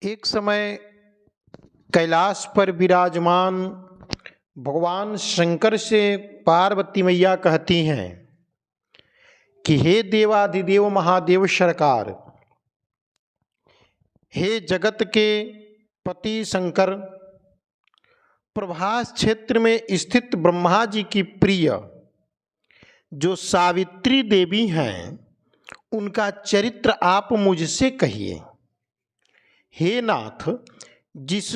एक समय कैलाश पर विराजमान भगवान शंकर से पार्वती मैया कहती हैं कि हे देवाधिदेव महादेव सरकार, हे जगत के पति शंकर, प्रभास क्षेत्र में स्थित ब्रह्मा जी की प्रिय जो सावित्री देवी हैं, उनका चरित्र आप मुझसे कहिए। हे नाथ, जिस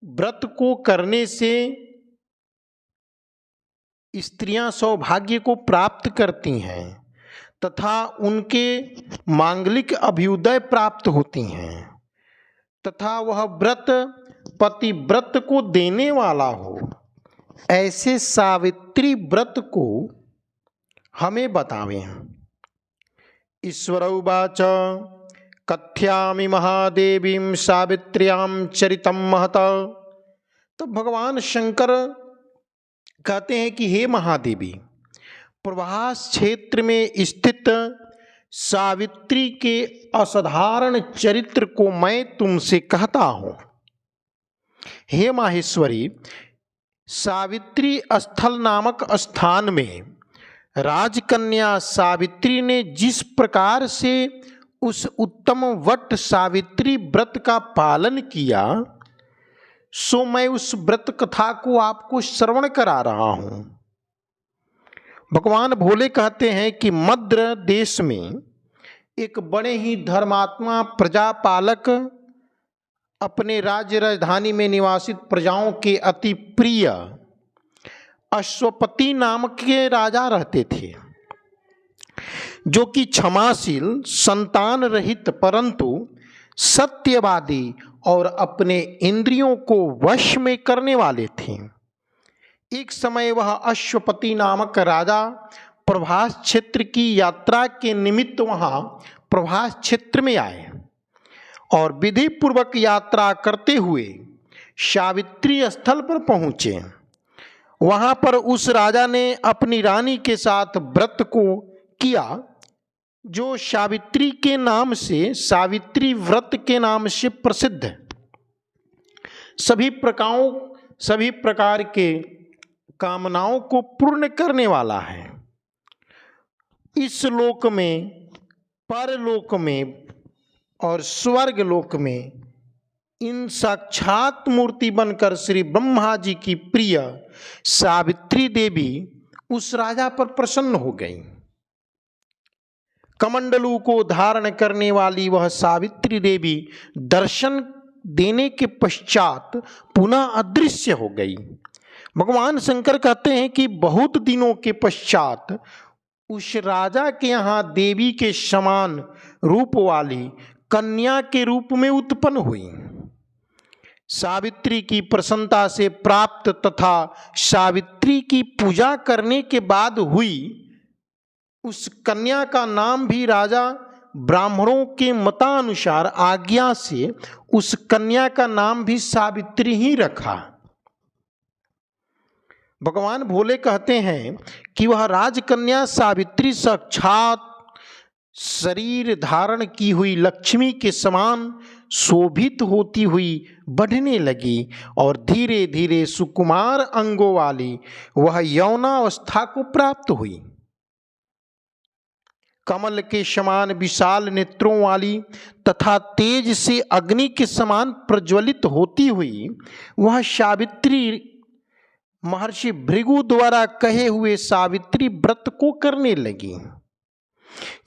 व्रत को करने से स्त्रियां सौभाग्य को प्राप्त करती हैं तथा उनके मांगलिक अभ्युदय प्राप्त होती हैं तथा वह व्रत पतिव्रत को देने वाला हो, ऐसे सावित्री व्रत को हमें बतावें। ईश्वर उवाच कथ्यामि महादेवीं सावित्र्यां चरितं महत। तो भगवान शंकर कहते हैं कि हे महादेवी, प्रभास क्षेत्र में स्थित सावित्री के असाधारण चरित्र को मैं तुमसे कहता हूँ। हे माहेश्वरी, सावित्री स्थल नामक स्थान में राजकन्या सावित्री ने जिस प्रकार से उस उत्तम वट सावित्री व्रत का पालन किया, सो मैं उस व्रत कथा को आपको श्रवण करा रहा हूं। भगवान भोले कहते हैं कि मद्र देश में एक बड़े ही धर्मात्मा प्रजापालक अपने राज्य राजधानी में निवासित प्रजाओं के अति प्रिय अश्वपति नाम के राजा रहते थे, जो कि क्षमाशील, संतान रहित परंतु सत्यवादी और अपने इंद्रियों को वश में करने वाले थे। एक समय वह अश्वपति नामक राजा प्रभास क्षेत्र की यात्रा के निमित्त वहां प्रभास क्षेत्र में आए और विधि पूर्वक यात्रा करते हुए सावित्री स्थल पर पहुंचे। वहां पर उस राजा ने अपनी रानी के साथ व्रत को किया, जो सावित्री के नाम से, सावित्री व्रत के नाम से प्रसिद्ध है। सभी प्रकार के कामनाओं को पूर्ण करने वाला है। इस लोक में, परलोक में और स्वर्ग लोक में इन साक्षात मूर्ति बनकर श्री ब्रह्मा जी की प्रिय सावित्री देवी उस राजा पर प्रसन्न हो गई। कमंडलू को धारण करने वाली वह सावित्री देवी दर्शन देने के पश्चात पुनः अदृश्य हो गई। भगवान शंकर कहते हैं कि बहुत दिनों के पश्चात उस राजा के यहाँ देवी के समान रूप वाली कन्या के रूप में उत्पन्न हुई। सावित्री की प्रसन्नता से प्राप्त तथा सावित्री की पूजा करने के बाद हुई उस कन्या का नाम भी राजा ब्राह्मणों के मतानुसार आज्ञा से उस कन्या का नाम भी सावित्री ही रखा। भगवान भोले कहते हैं कि वह राजकन्या सावित्री साक्षात शरीर धारण की हुई लक्ष्मी के समान शोभित होती हुई बढ़ने लगी और धीरे धीरे सुकुमार अंगों वाली वह यौनावस्था को प्राप्त हुई। कमल के समान विशाल नेत्रों वाली तथा तेज से अग्नि के समान प्रज्वलित होती हुई वह सावित्री महर्षि भृगु द्वारा कहे हुए सावित्री व्रत को करने लगी,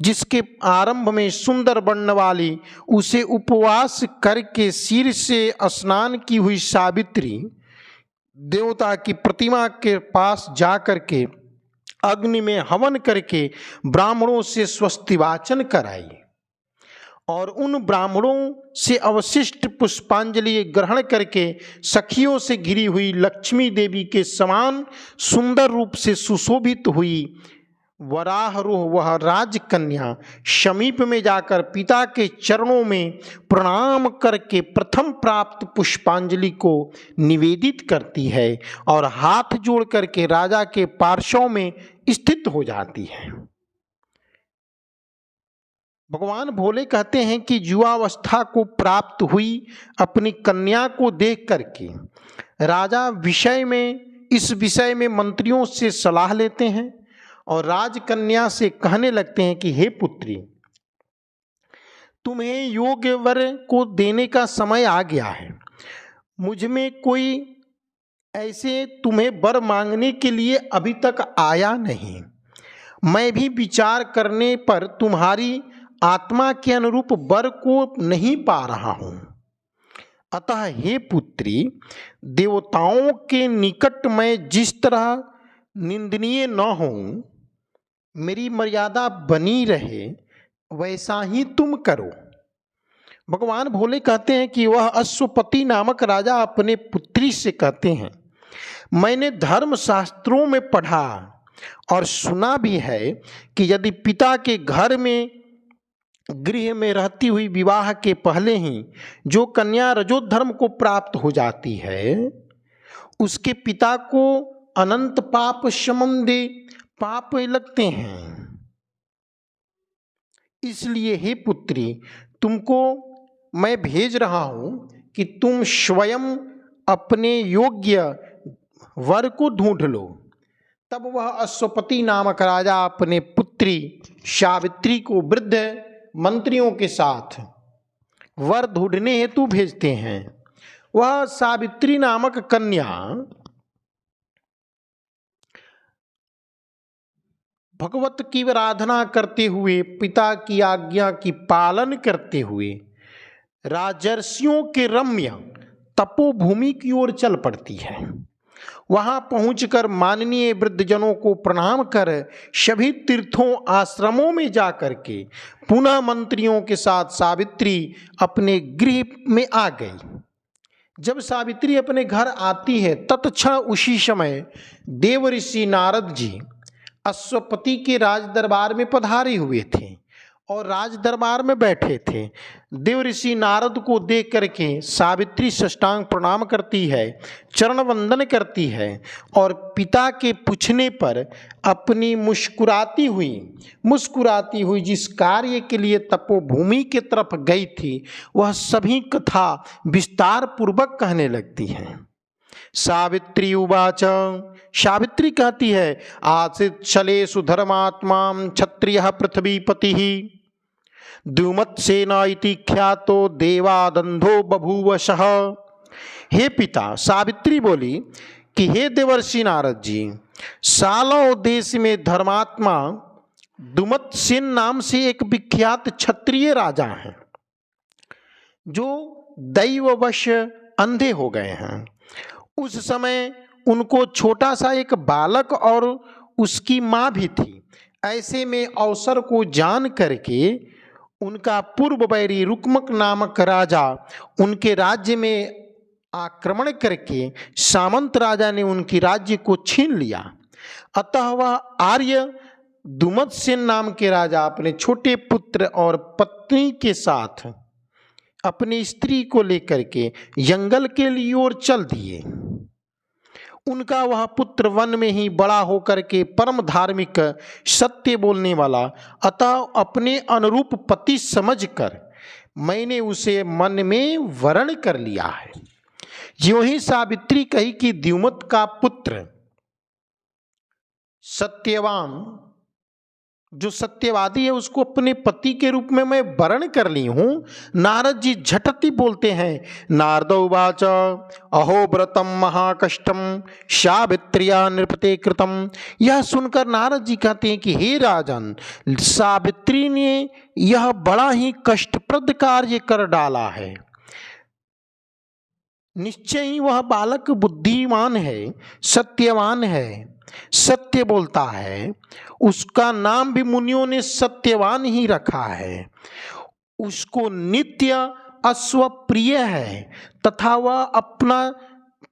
जिसके आरंभ में सुंदर वर्ण वाली उसे उपवास करके सिर से स्नान की हुई सावित्री देवता की प्रतिमा के पास जाकर के अग्नि में हवन करके ब्राह्मणों से स्वस्तिवाचन कराई और उन ब्राह्मणों से अवशिष्ट पुष्पांजलि ग्रहण करके सखियों से घिरी हुई लक्ष्मी देवी के समान सुंदर रूप से सुशोभित हुई वराहरूह वह राजकन्या समीप में जाकर पिता के चरणों में प्रणाम करके प्रथम प्राप्त पुष्पांजलि को निवेदित करती है और हाथ जोड़ करके राजा के पार्श्व में स्थित हो जाती है। भगवान भोले कहते हैं कि युवावस्था को प्राप्त हुई अपनी कन्या को देख करके राजा इस विषय में मंत्रियों से सलाह लेते हैं और राजकन्या से कहने लगते हैं कि हे पुत्री, तुम्हें योग्य वर को देने का समय आ गया है। मुझ में कोई ऐसे तुम्हें वर मांगने के लिए अभी तक आया नहीं। मैं भी विचार करने पर तुम्हारी आत्मा के अनुरूप वर को नहीं पा रहा हूँ। अतः हे पुत्री, देवताओं के निकट मैं जिस तरह निंदनीय न हूँ, मेरी मर्यादा बनी रहे, वैसा ही तुम करो। भगवान भोले कहते हैं कि वह अश्वपति नामक राजा अपने पुत्री से कहते हैं, मैंने धर्म शास्त्रों में पढ़ा और सुना भी है कि यदि पिता के घर में गृह में रहती हुई विवाह के पहले ही जो कन्या रजोधर्म को प्राप्त हो जाती है, उसके पिता को अनंत पाप संबंधी पाप लगते हैं। इसलिए हे पुत्री, तुमको मैं भेज रहा हूं कि तुम स्वयं अपने योग्य वर को ढूंढ लो। तब वह अश्वपति नामक राजा अपने पुत्री सावित्री को वृद्ध मंत्रियों के साथ वर ढूंढने हेतु भेजते हैं। वह सावित्री नामक कन्या भगवत की आराधना करते हुए, पिता की आज्ञा की पालन करते हुए राजर्षियों के रम्य तपोभूमि की ओर चल पड़ती है। वहां पहुंचकर माननीय वृद्धजनों को प्रणाम कर सभी तीर्थों आश्रमों में जाकर के पुनः मंत्रियों के साथ सावित्री अपने गृह में आ गई। जब सावित्री अपने घर आती है, तत्क्षण उसी समय देव ऋषि नारद जी अश्वपति के राज दरबार में पधारे हुए थे और राज दरबार में बैठे थे। देव ऋषि नारद को देख करके सावित्री साष्टांग प्रणाम करती है, चरण वंदन करती है और पिता के पूछने पर अपनी मुस्कुराती हुई जिस कार्य के लिए तपोभूमि के तरफ गई थी, वह सभी कथा विस्तार पूर्वक कहने लगती हैं। सावित्री उवाच, सावित्री कहती है, आसीत् छलेषु धर्मात्मा क्षत्रियः पृथ्वीपतिः द्युमत्सेन इति ख्यातो देवादंधो बभूवशः। हे पिता, सावित्री बोली कि हे देवर्षि नारद जी, सालों देश में धर्मात्मा द्युमत्सेन नाम से एक विख्यात क्षत्रिय राजा हैं जो दैववश अंधे हो गए हैं। उस समय उनको छोटा सा एक बालक और उसकी माँ भी थी। ऐसे में अवसर को जान करके उनका पूर्व बैरी रुक्मक नामक राजा उनके राज्य में आक्रमण करके सामंत राजा ने उनकी राज्य को छीन लिया। अतः वह आर्य द्युमत्सेन नाम के राजा अपने छोटे पुत्र और पत्नी के साथ अपनी स्त्री को लेकर के जंगल के लिए ओर चल दिए। उनका वह पुत्र वन में ही बड़ा होकर के परम धार्मिक, सत्य बोलने वाला, अतः अपने अनुरूप पति समझकर मैंने उसे मन में वरण कर लिया है। ज्यों ही सावित्री कही कि द्युमत का पुत्र सत्यवान, जो सत्यवादी है, उसको अपने पति के रूप में मैं वरण कर ली हूं, नारद जी झटति बोलते हैं। नारद उवाच, अहो व्रतम महाकष्टम सावित्र्या नृपते कृतम। यह सुनकर नारद जी कहते हैं कि हे राजन, सावित्री ने यह बड़ा ही कष्टप्रद कार्य कर डाला है। निश्चय ही वह बालक बुद्धिमान है, सत्यवान है, सत्य बोलता है। उसका नाम भी मुनियों ने सत्यवान ही रखा है। उसको नित्य अश्व प्रिय है तथा वह अपना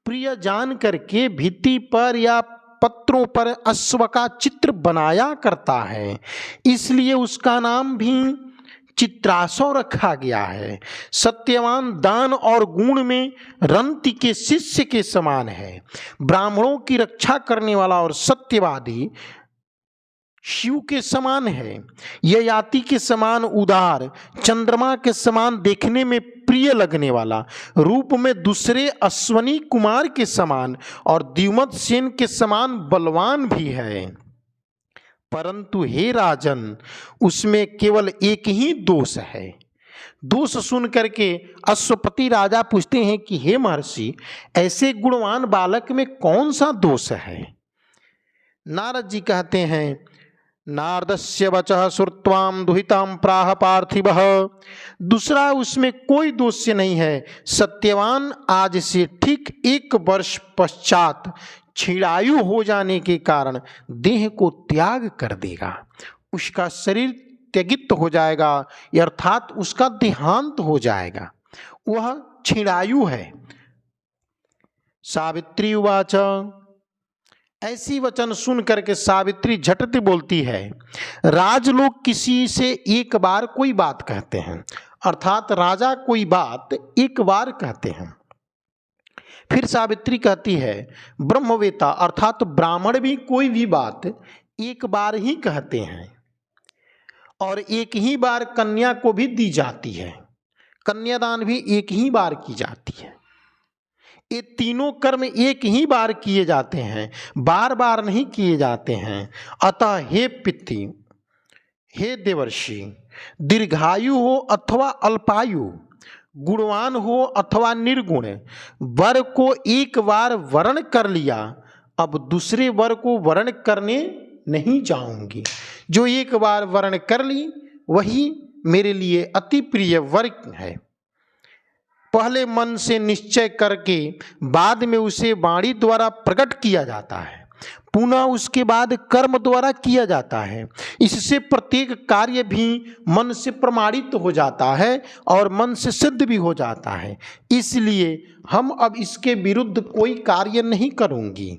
प्रिय जान करके भित्ति पर या पत्रों पर अश्व का चित्र बनाया करता है, इसलिए उसका नाम भी चित्रासव रखा गया है। सत्यवान दान और गुण में रंति के शिष्य के समान है। ब्राह्मणों की रक्षा करने वाला और सत्यवादी शिव के समान है, ययाति के समान उदार, चंद्रमा के समान देखने में प्रिय लगने वाला, रूप में दूसरे अश्वनी कुमार के समान और द्युमत सेन के समान बलवान भी है। परंतु हे राजन, उसमें केवल एक ही दोष है। दोष सुन करके अश्वपति राजा पूछते हैं कि हे महर्षि, ऐसे गुणवान बालक में कौन सा दोष है? नारद जी कहते हैं, नारदस्य वचः श्रुत्वाम दुहिताम प्राह पार्थिवः। दूसरा उसमें कोई दोष नहीं है। सत्यवान आज से ठीक 1 वर्ष पश्चात क्षीणायु हो जाने के कारण देह को त्याग कर देगा, उसका शरीर त्यजित हो जाएगा, अर्थात उसका देहांत हो जाएगा, वह क्षीणायु है। सावित्री उवाच, ऐसी वचन सुन करके सावित्री झटते बोलती है, राजलोग किसी से एक बार कोई बात कहते हैं, अर्थात राजा कोई बात एक बार कहते हैं। फिर सावित्री कहती है, ब्रह्मवेता अर्थात ब्राह्मण भी कोई भी बात एक बार ही कहते हैं और एक ही बार कन्या को भी दी जाती है, कन्यादान भी एक ही बार की जाती है। ये तीनों कर्म एक ही बार किए जाते हैं, बार बार नहीं किए जाते हैं। अतः हे पितृ, हे देवर्षि, दीर्घायु हो अथवा अल्पायु, गुणवान हो अथवा निर्गुण, वर को एक बार वर्ण कर लिया, अब दूसरे वर को वर्ण करने नहीं जाऊंगी। जो एक बार वर्ण कर ली वही मेरे लिए अति प्रिय वर है। पहले मन से निश्चय करके बाद में उसे वाणी द्वारा प्रकट किया जाता है, पुनः उसके बाद कर्म द्वारा किया जाता है। इससे प्रत्येक कार्य भी मन से प्रमाणित हो जाता है और मन से सिद्ध भी हो जाता है। इसलिए हम अब इसके विरुद्ध कोई कार्य नहीं करूंगी।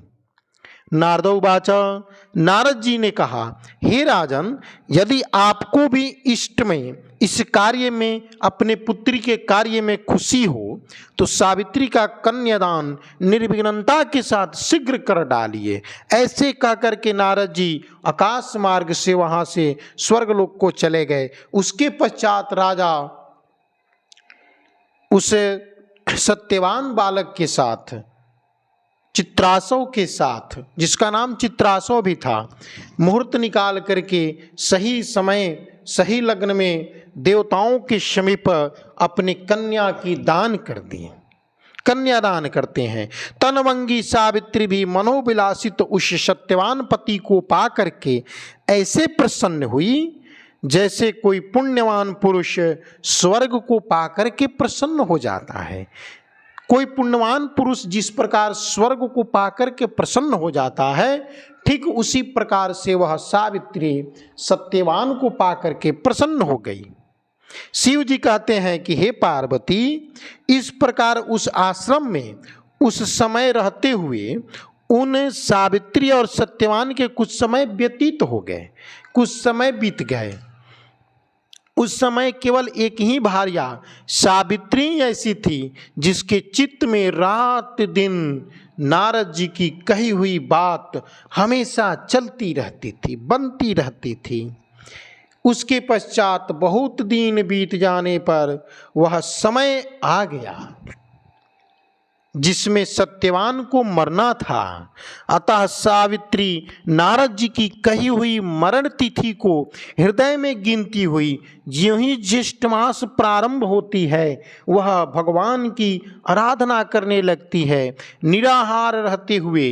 नारद उवाच, नारद जी ने कहा, हे राजन, यदि आपको भी इष्ट में इस कार्य में, अपने पुत्री के कार्य में खुशी हो तो सावित्री का कन्यादान निर्विघ्नता के साथ शीघ्र कर डालिए। ऐसे कह करके नारद जी आकाश मार्ग से वहां से स्वर्गलोक को चले गए। उसके पश्चात राजा उस सत्यवान बालक के साथ, चित्रासव के साथ, जिसका नाम चित्रासव भी था, मुहूर्त निकाल करके सही समय सही लग्न में देवताओं के समीप अपनी कन्या की दान कर दिए, कन्यादान करते हैं। तनवंगी सावित्री भी मनोविलासित उस सत्यवान पति को पा करके ऐसे प्रसन्न हुई जैसे कोई पुण्यवान पुरुष स्वर्ग को पा करके प्रसन्न हो जाता है। कोई पुण्यवान पुरुष जिस प्रकार स्वर्ग को पाकर के प्रसन्न हो जाता है, ठीक उसी प्रकार से वह सावित्री सत्यवान को पाकर के प्रसन्न हो गई। शिव जी कहते हैं कि हे पार्वती, इस प्रकार उस आश्रम में उस समय रहते हुए उन सावित्री और सत्यवान के कुछ समय व्यतीत हो गए, कुछ समय बीत गए। उस समय केवल एक ही भार्या सावित्री ऐसी थी जिसके चित्त में रात दिन नारद जी की कही हुई बात हमेशा चलती रहती थी, बनती रहती थी। उसके पश्चात बहुत दिन बीत जाने पर वह समय आ गया जिसमें सत्यवान को मरना था। अतः सावित्री नारद जी की कही हुई मरण तिथि को हृदय में गिनती हुई। ज्यों ही ज्येष्ठ मास प्रारंभ होती है वह भगवान की आराधना करने लगती है। निराहार रहते हुए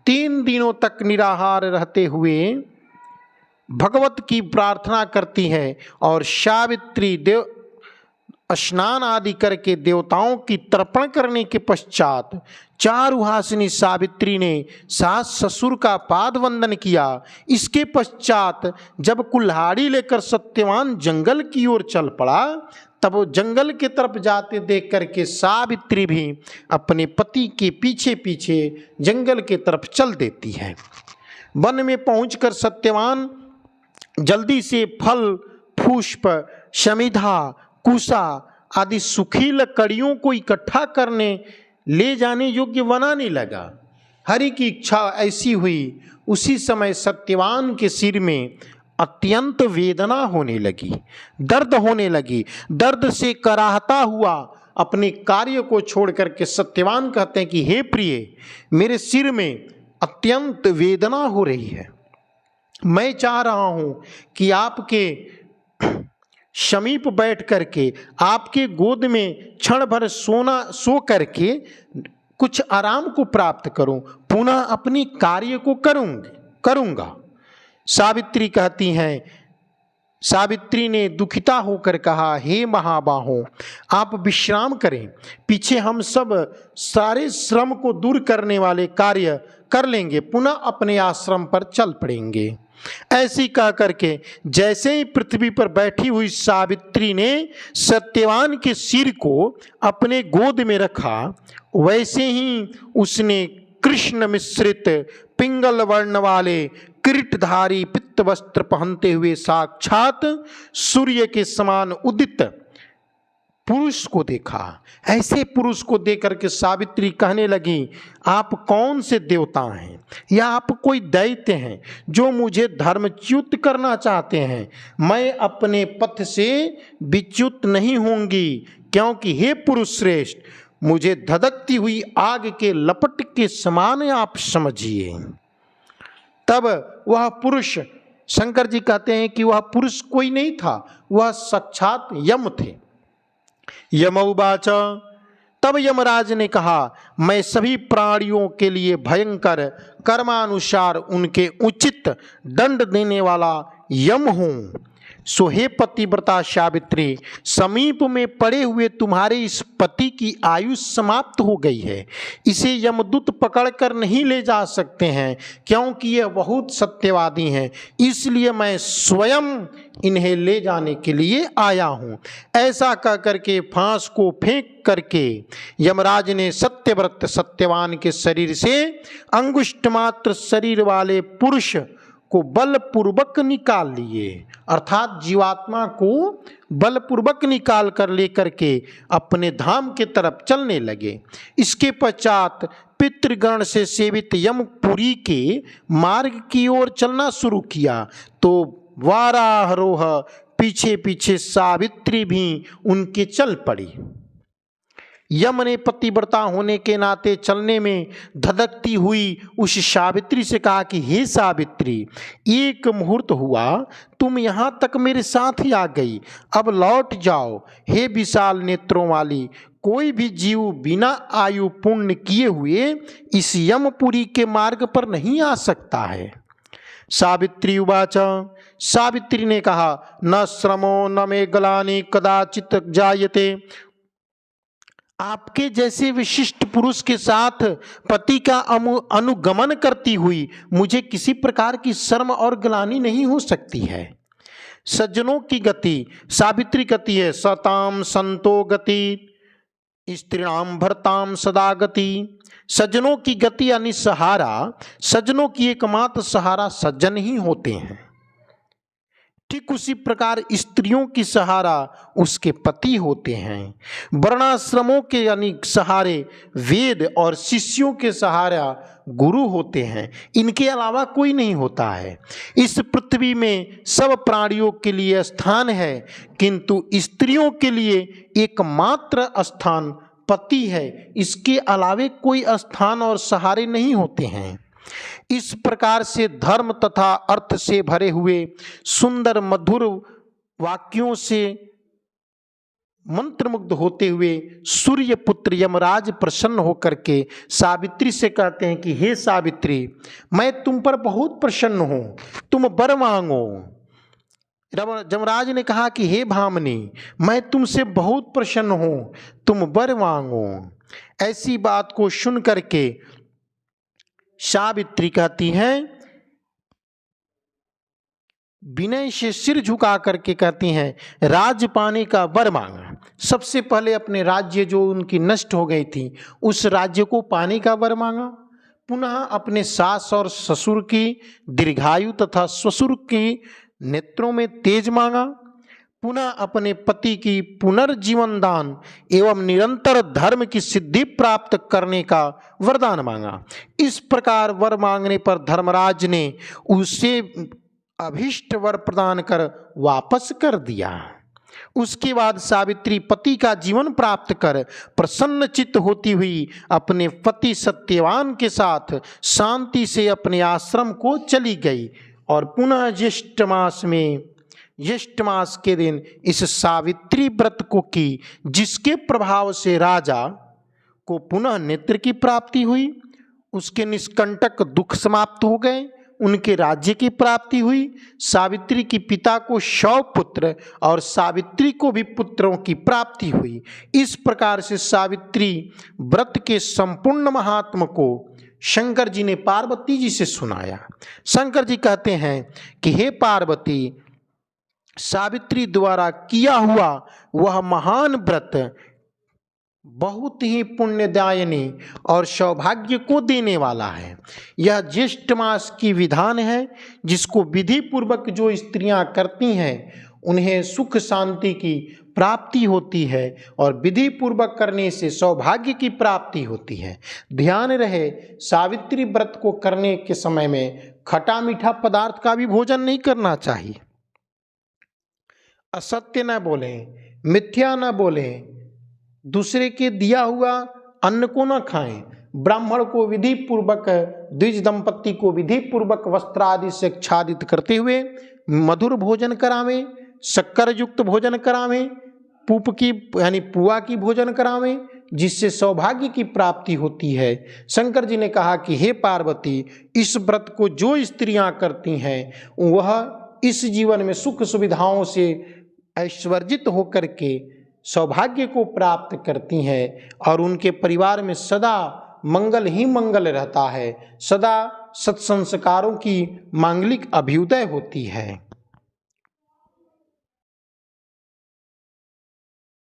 3 दिनों तक निराहार रहते हुए भगवत की प्रार्थना करती है और सावित्री देव स्नान आदि करके देवताओं की तर्पण करने के पश्चात चारुहासिनी सावित्री ने सास ससुर का पाद वंदन किया। इसके पश्चात जब कुल्हाड़ी लेकर सत्यवान जंगल की ओर चल पड़ा, तब वो जंगल के तरफ जाते देख करके सावित्री भी अपने पति के पीछे पीछे जंगल के तरफ चल देती है। वन में पहुंचकर सत्यवान जल्दी से फल, पुष्प, समिधा, कुशा आदि सूखी लकड़ियों को इकट्ठा करने ले जाने योग्य बनाने लगा। हरि की इच्छा ऐसी हुई, उसी समय सत्यवान के सिर में अत्यंत वेदना होने लगी, दर्द होने लगी। दर्द से कराहता हुआ अपने कार्य को छोड़ करके सत्यवान कहते हैं कि हे प्रिय, मेरे सिर में अत्यंत वेदना हो रही है। मैं चाह रहा हूं कि आपके समीप बैठ करके, आपके गोद में क्षण भर सो करके कुछ आराम को प्राप्त करूं, पुनः अपनी कार्य को करूंगा। सावित्री कहती हैं, सावित्री ने दुखिता होकर कहा, हे महाबाहो, आप विश्राम करें, पीछे हम सब सारे श्रम को दूर करने वाले कार्य कर लेंगे, पुनः अपने आश्रम पर चल पड़ेंगे। ऐसी कह करके जैसे ही पृथ्वी पर बैठी हुई सावित्री ने सत्यवान के सिर को अपने गोद में रखा, वैसे ही उसने कृष्ण मिश्रित पिंगल वर्ण वाले किरीटधारी पित्त वस्त्र पहनते हुए साक्षात सूर्य के समान उदित पुरुष को देखा। ऐसे पुरुष को देख करके सावित्री कहने लगी, आप कौन से देवता हैं या आप कोई दैत्य हैं जो मुझे धर्मच्युत करना चाहते हैं? मैं अपने पथ से विच्युत नहीं होंगी, क्योंकि हे पुरुष श्रेष्ठ, मुझे धधकती हुई आग के लपट के समान आप समझिए। तब वह पुरुष, शंकर जी कहते हैं कि वह पुरुष कोई नहीं था, वह साक्षात यम थे। यमउवाच, तब यमराज ने कहा, मैं सभी प्राणियों के लिए भयंकर कर्मानुसार उनके उचित दंड देने वाला यम हूँ। सो हे पतिव्रता सावित्री, समीप में पड़े हुए तुम्हारे इस पति की आयु समाप्त हो गई है, इसे यमदूत पकड़कर नहीं ले जा सकते हैं, क्योंकि यह बहुत सत्यवादी हैं, इसलिए मैं स्वयं इन्हें ले जाने के लिए आया हूँ। ऐसा कह करके फांस को फेंक करके यमराज ने सत्यव्रत सत्यवान के शरीर से अंगुष्ठ मात्र शरीर वाले पुरुष को बलपूर्वक निकाल लिए, अर्थात जीवात्मा को बलपूर्वक निकाल कर लेकर के अपने धाम के तरफ चलने लगे। इसके पश्चात पितृगण से सेवित यमपुरी के मार्ग की ओर चलना शुरू किया, तो वारारोह पीछे पीछे सावित्री भी उनके चल पड़ी। यम ने पतिव्रता होने के नाते चलने में धधकती हुई उस सावित्री से कहा कि हे सावित्री, एक मुहूर्त हुआ तुम यहाँ तक मेरे साथ ही आ गई, अब लौट जाओ। हे विशाल नेत्रों वाली, कोई भी जीव बिना आयु पुण्य किए हुए इस यमपुरी के मार्ग पर नहीं आ सकता है। सावित्री उवाच, सावित्री ने कहा, न श्रमो न मे ग्लानि कदाचित जायते। आपके जैसे विशिष्ट पुरुष के साथ पति का अनुगमन करती हुई मुझे किसी प्रकार की शर्म और ग्लानि नहीं हो सकती है। सज्जनों की गति, सावित्री कहती है, सताम संतो गति स्त्रीणाम भरताम सदा गति। सज्जनों की गति यानी सहारा, सज्जनों की एकमात्र सहारा सज्जन ही होते हैं। ठीक उसी प्रकार स्त्रियों की सहारा उसके पति होते हैं। वर्णाश्रमों के यानी सहारे वेद और शिष्यों के सहारा गुरु होते हैं, इनके अलावा कोई नहीं होता है। इस पृथ्वी में सब प्राणियों के लिए स्थान है, किंतु स्त्रियों के लिए एकमात्र स्थान पति है, इसके अलावे कोई स्थान और सहारे नहीं होते हैं। इस प्रकार से धर्म तथा अर्थ से भरे हुए सुंदर मधुर वाक्यों से मंत्रमुग्ध होते हुए सूर्य पुत्र यमराज प्रसन्न होकर के सावित्री से कहते हैं कि हे सावित्री, मैं तुम पर बहुत प्रसन्न हूं, तुम वर मांगो। यमराज ने कहा कि हे भामिनी, मैं तुमसे बहुत प्रसन्न हूं, तुम वर मांगो। ऐसी बात को सुन करके सावित्री कहती हैं, विनय से सिर झुका करके कहती हैं, राज्य पाने का वर मांगा। सबसे पहले अपने राज्य जो उनकी नष्ट हो गई थी उस राज्य को पाने का वर मांगा, पुनः अपने सास और ससुर की दीर्घायु तथा ससुर की नेत्रों में तेज मांगा, पुनः अपने पति की पुनर्जीवन दान एवं निरंतर धर्म की सिद्धि प्राप्त करने का वरदान मांगा। इस प्रकार वर मांगने पर धर्मराज ने उसे अभीष्ट वर प्रदान कर वापस कर दिया। उसके बाद सावित्री पति का जीवन प्राप्त कर प्रसन्न चित्त होती हुई अपने पति सत्यवान के साथ शांति से अपने आश्रम को चली गई और पुनः ज्येष्ठ मास के दिन इस सावित्री व्रत को की, जिसके प्रभाव से राजा को पुनः नेत्र की प्राप्ति हुई, उसके निष्कंटक दुख समाप्त हो गए, उनके राज्य की प्राप्ति हुई। सावित्री के पिता को 100 पुत्र और सावित्री को भी पुत्रों की प्राप्ति हुई। इस प्रकार से सावित्री व्रत के संपूर्ण महात्म को शंकर जी ने पार्वती जी से सुनाया। शंकर जी कहते हैं कि हे पार्वती, सावित्री द्वारा किया हुआ वह महान व्रत बहुत ही पुण्यदायिनी और सौभाग्य को देने वाला है। यह ज्येष्ठ मास की विधान है, जिसको विधि पूर्वक जो स्त्रियां करती हैं उन्हें सुख शांति की प्राप्ति होती है और विधि पूर्वक करने से सौभाग्य की प्राप्ति होती है। ध्यान रहे, सावित्री व्रत को करने के समय में खट्टा मीठा पदार्थ का भी भोजन नहीं करना चाहिए। असत्य न बोलें, मिथ्या न बोलें, दूसरे के दिया हुआ अन्न को न खाएं, ब्राह्मण को विधि पूर्वक, द्विज दंपत्ति को विधि पूर्वक वस्त्र आदि से आच्छादित करते हुए मधुर भोजन करावें, शक्कर युक्त भोजन करावें, पूप की यानी पुआ की भोजन करावें, जिससे सौभाग्य की प्राप्ति होती है। शंकर जी ने कहा कि हे पार्वती, इस व्रत को जो स्त्रियां करती हैं वह इस जीवन में सुख सुविधाओं से ऐश्वर्जित होकर के सौभाग्य को प्राप्त करती हैं और उनके परिवार में सदा मंगल ही मंगल रहता है, सदा सत्संस्कारों की मांगलिक अभ्युदय होती है।